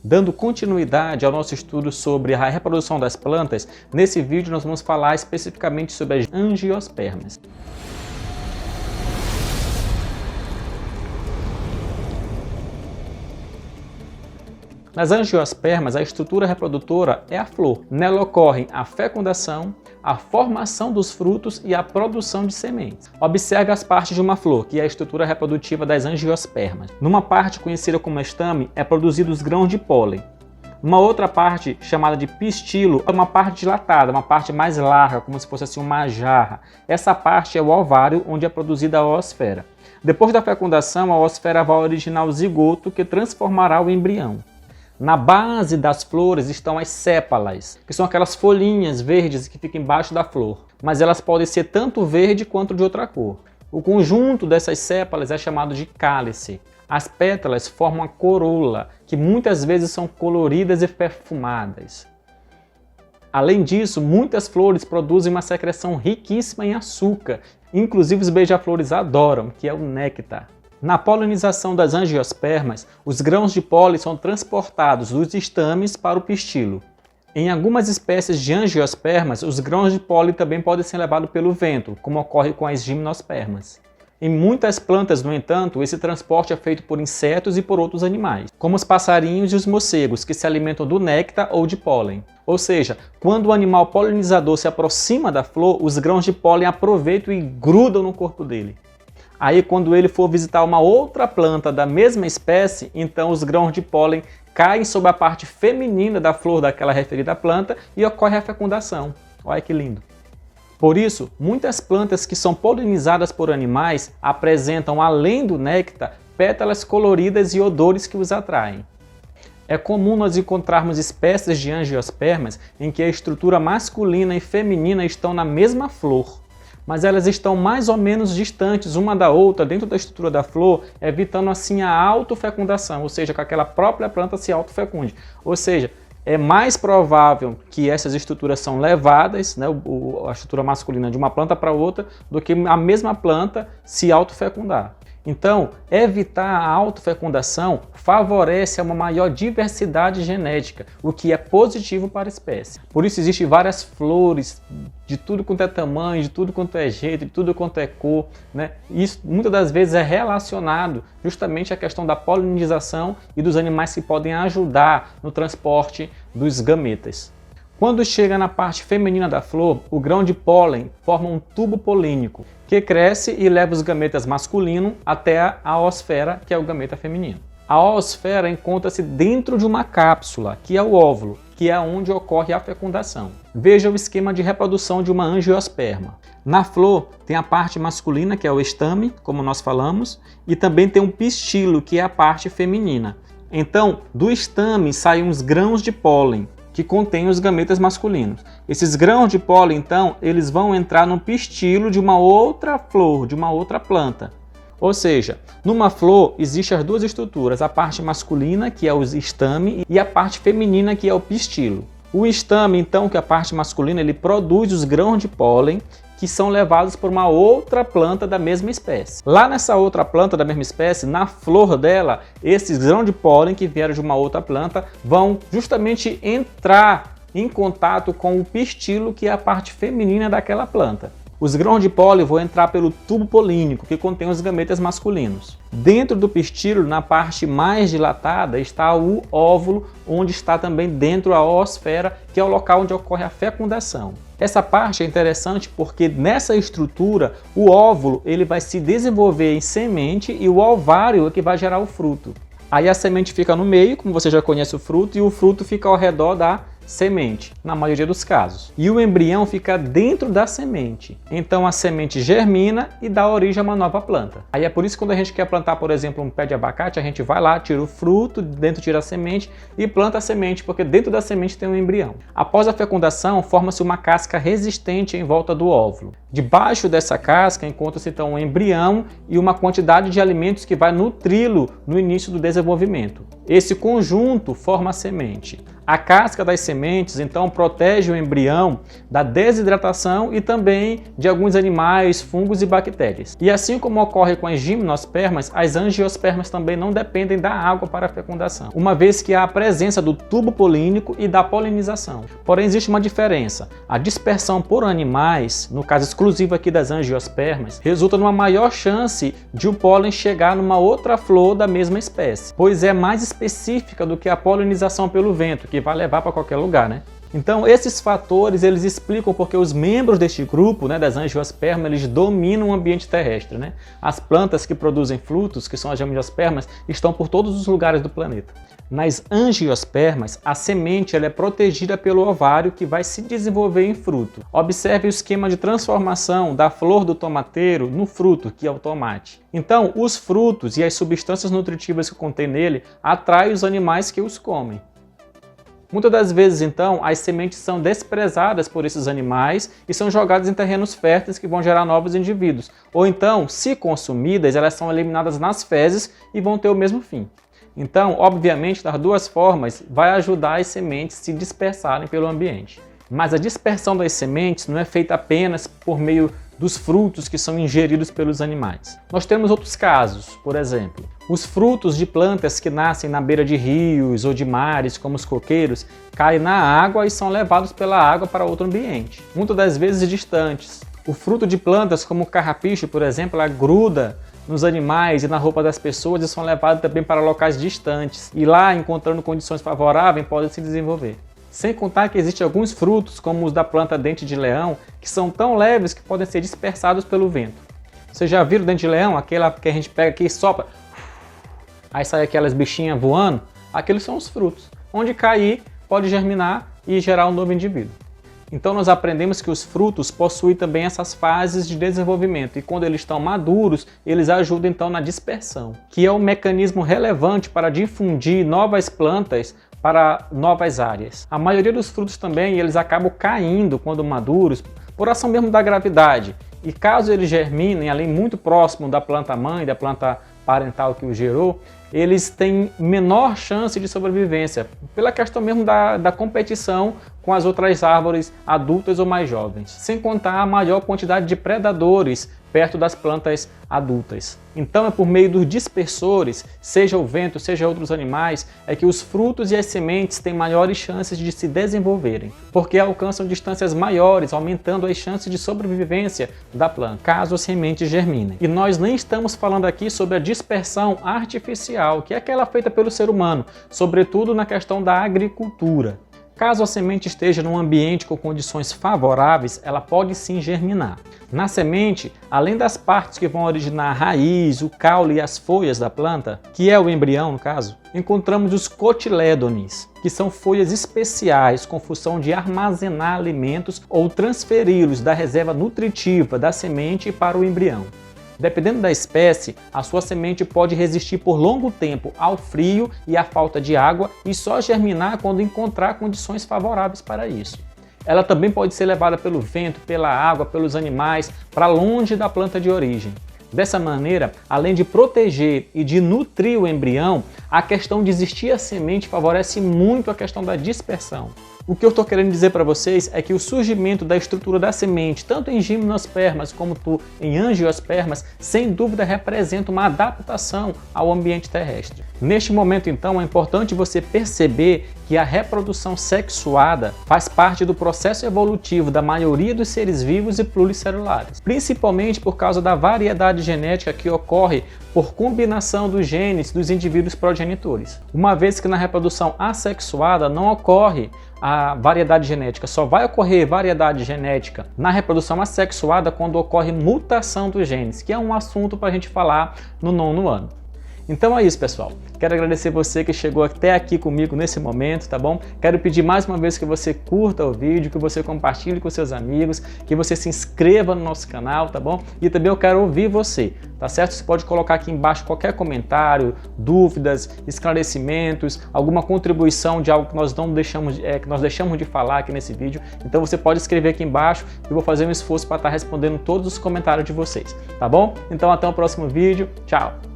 Dando continuidade ao nosso estudo sobre a reprodução das plantas, nesse vídeo nós vamos falar especificamente sobre as angiospermas. Nas angiospermas, a estrutura reprodutora é a flor. Nela ocorrem a fecundação, a formação dos frutos e a produção de sementes. Observe as partes de uma flor, que é a estrutura reprodutiva das angiospermas. Numa parte conhecida como estame, é produzido os grãos de pólen. Uma outra parte, chamada de pistilo, é uma parte dilatada, uma parte mais larga, como se fosse assim uma jarra. Essa parte é o ovário, onde é produzida a oosfera. Depois da fecundação, a oosfera vai originar o zigoto, que transformará o embrião. Na base das flores estão as sépalas, que são aquelas folhinhas verdes que ficam embaixo da flor, mas elas podem ser tanto verde quanto de outra cor. O conjunto dessas sépalas é chamado de cálice. As pétalas formam a corola, que muitas vezes são coloridas e perfumadas. Além disso, muitas flores produzem uma secreção riquíssima em açúcar, inclusive os beija-flores adoram, que é o néctar. Na polinização das angiospermas, os grãos de pólen são transportados dos estames para o pistilo. Em algumas espécies de angiospermas, os grãos de pólen também podem ser levados pelo vento, como ocorre com as gimnospermas. Em muitas plantas, no entanto, esse transporte é feito por insetos e por outros animais, como os passarinhos e os morcegos, que se alimentam do néctar ou de pólen. Ou seja, quando o animal polinizador se aproxima da flor, os grãos de pólen aproveitam e grudam no corpo dele. Aí, quando ele for visitar uma outra planta da mesma espécie, então os grãos de pólen caem sobre a parte feminina da flor daquela referida planta e ocorre a fecundação. Olha que lindo! Por isso, muitas plantas que são polinizadas por animais apresentam, além do néctar, pétalas coloridas e odores que os atraem. É comum nós encontrarmos espécies de angiospermas em que a estrutura masculina e feminina estão na mesma flor, mas elas estão mais ou menos distantes uma da outra dentro da estrutura da flor, evitando assim a autofecundação, ou seja, que aquela própria planta se autofecunde. Ou seja, é mais provável que essas estruturas são levadas, né, a estrutura masculina de uma planta para outra, do que a mesma planta se autofecundar. Então, evitar a autofecundação favorece uma maior diversidade genética, o que é positivo para a espécie. Por isso existem várias flores de tudo quanto é tamanho, de tudo quanto é jeito, de tudo quanto é cor, né? Isso muitas das vezes é relacionado justamente à questão da polinização e dos animais que podem ajudar no transporte dos gametas. Quando chega na parte feminina da flor, o grão de pólen forma um tubo polínico, que cresce e leva os gametas masculinos até a oosfera, que é o gameta feminino. A oosfera encontra-se dentro de uma cápsula, que é o óvulo, que é onde ocorre a fecundação. Veja o esquema de reprodução de uma angiosperma. Na flor tem a parte masculina, que é o estame, como nós falamos, e também tem um pistilo, que é a parte feminina. Então, do estame saem os grãos de pólen, que contém os gametas masculinos. Esses grãos de pólen, então, eles vão entrar no pistilo de uma outra flor, de uma outra planta. Ou seja, numa flor existem as duas estruturas, a parte masculina, que é o estame, e a parte feminina, que é o pistilo. O estame, então, que é a parte masculina, ele produz os grãos de pólen, que são levados por uma outra planta da mesma espécie. Lá nessa outra planta da mesma espécie, na flor dela, esses grãos de pólen que vieram de uma outra planta vão justamente entrar em contato com o pistilo, que é a parte feminina daquela planta. Os grãos de pólen vão entrar pelo tubo polínico, que contém os gametas masculinos. Dentro do pistilo, na parte mais dilatada, está o óvulo, onde está também dentro a oosfera, que é o local onde ocorre a fecundação. Essa parte é interessante porque nessa estrutura, o óvulo ele vai se desenvolver em semente e o ovário é que vai gerar o fruto. Aí a semente fica no meio, como você já conhece o fruto, e o fruto fica ao redor da semente, na maioria dos casos. E o embrião fica dentro da semente. Então a semente germina e dá origem a uma nova planta. Aí é por isso que quando a gente quer plantar, por exemplo, um pé de abacate, a gente vai lá, tira o fruto, dentro tira a semente e planta a semente, porque dentro da semente tem um embrião. Após a fecundação, forma-se uma casca resistente em volta do óvulo. Debaixo dessa casca encontra-se então um embrião e uma quantidade de alimentos que vai nutri-lo no início do desenvolvimento. Esse conjunto forma a semente. A casca das sementes, então, protege o embrião da desidratação e também de alguns animais, fungos e bactérias. E assim como ocorre com as gimnospermas, as angiospermas também não dependem da água para a fecundação, uma vez que há a presença do tubo polínico e da polinização. Porém, existe uma diferença. A dispersão por animais, no caso exclusivo aqui das angiospermas, resulta numa maior chance de o pólen chegar numa outra flor da mesma espécie, pois é mais específica do que a polinização pelo vento, que vai levar para qualquer lugar, né? Então, esses fatores, eles explicam porque os membros deste grupo, né, das angiospermas, eles dominam o ambiente terrestre, né? As plantas que produzem frutos, que são as angiospermas, estão por todos os lugares do planeta. Nas angiospermas, a semente ela é protegida pelo ovário que vai se desenvolver em fruto. Observe o esquema de transformação da flor do tomateiro no fruto, que é o tomate. Então, os frutos e as substâncias nutritivas que contém nele atraem os animais que os comem. Muitas das vezes, então, as sementes são desprezadas por esses animais e são jogadas em terrenos férteis que vão gerar novos indivíduos. Ou então, se consumidas, elas são eliminadas nas fezes e vão ter o mesmo fim. Então, obviamente, das duas formas, vai ajudar as sementes a se dispersarem pelo ambiente. Mas a dispersão das sementes não é feita apenas por meio dos frutos que são ingeridos pelos animais. Nós temos outros casos, por exemplo, os frutos de plantas que nascem na beira de rios ou de mares, como os coqueiros, caem na água e são levados pela água para outro ambiente, muitas das vezes distantes. O fruto de plantas como o carrapicho, por exemplo, ela gruda nos animais e na roupa das pessoas e são levados também para locais distantes. E lá, encontrando condições favoráveis, podem se desenvolver. Sem contar que existem alguns frutos, como os da planta dente de leão, que são tão leves que podem ser dispersados pelo vento. Vocês já viram o dente de leão? Aquela que a gente pega aqui e sopra, aí sai aquelas bichinhas voando? Aqueles são os frutos. Onde cair, pode germinar e gerar um novo indivíduo. Então nós aprendemos que os frutos possuem também essas fases de desenvolvimento e quando eles estão maduros, eles ajudam então na dispersão, que é um mecanismo relevante para difundir novas plantas para novas áreas. A maioria dos frutos também, eles acabam caindo quando maduros, por ação mesmo da gravidade. E caso eles germinem, além muito próximo da planta mãe, da planta parental que o gerou, eles têm menor chance de sobrevivência, pela questão mesmo da competição com as outras árvores adultas ou mais jovens. Sem contar a maior quantidade de predadores perto das plantas adultas. Então é por meio dos dispersores, seja o vento, seja outros animais, é que os frutos e as sementes têm maiores chances de se desenvolverem, porque alcançam distâncias maiores, aumentando as chances de sobrevivência da planta, caso as sementes germinem. E nós nem estamos falando aqui sobre a dispersão artificial, que é aquela feita pelo ser humano, sobretudo na questão da agricultura. Caso a semente esteja num ambiente com condições favoráveis, ela pode sim germinar. Na semente, além das partes que vão originar a raiz, o caule e as folhas da planta, que é o embrião no caso, encontramos os cotilédones, que são folhas especiais com função de armazenar alimentos ou transferi-los da reserva nutritiva da semente para o embrião. Dependendo da espécie, a sua semente pode resistir por longo tempo ao frio e à falta de água e só germinar quando encontrar condições favoráveis para isso. Ela também pode ser levada pelo vento, pela água, pelos animais, para longe da planta de origem. Dessa maneira, além de proteger e de nutrir o embrião, a questão de existir a semente favorece muito a questão da dispersão. O que eu estou querendo dizer para vocês é que o surgimento da estrutura da semente, tanto em gimnospermas como em angiospermas, sem dúvida representa uma adaptação ao ambiente terrestre. Neste momento, então, é importante você perceber que a reprodução sexuada faz parte do processo evolutivo da maioria dos seres vivos e pluricelulares, principalmente por causa da variedade genética que ocorre por combinação dos genes dos indivíduos progenitores. Uma vez que na reprodução assexuada não ocorre a variedade genética, só vai ocorrer variedade genética na reprodução assexuada quando ocorre mutação dos genes, que é um assunto para a gente falar no 9º ano. Então é isso, pessoal. Quero agradecer você que chegou até aqui comigo nesse momento, tá bom? Quero pedir mais uma vez que você curta o vídeo, que você compartilhe com seus amigos, que você se inscreva no nosso canal, tá bom? E também eu quero ouvir você, tá certo? Você pode colocar aqui embaixo qualquer comentário, dúvidas, esclarecimentos, alguma contribuição de algo que nós deixamos de falar aqui nesse vídeo. Então você pode escrever aqui embaixo e eu vou fazer um esforço para estar respondendo todos os comentários de vocês, tá bom? Então até o próximo vídeo. Tchau!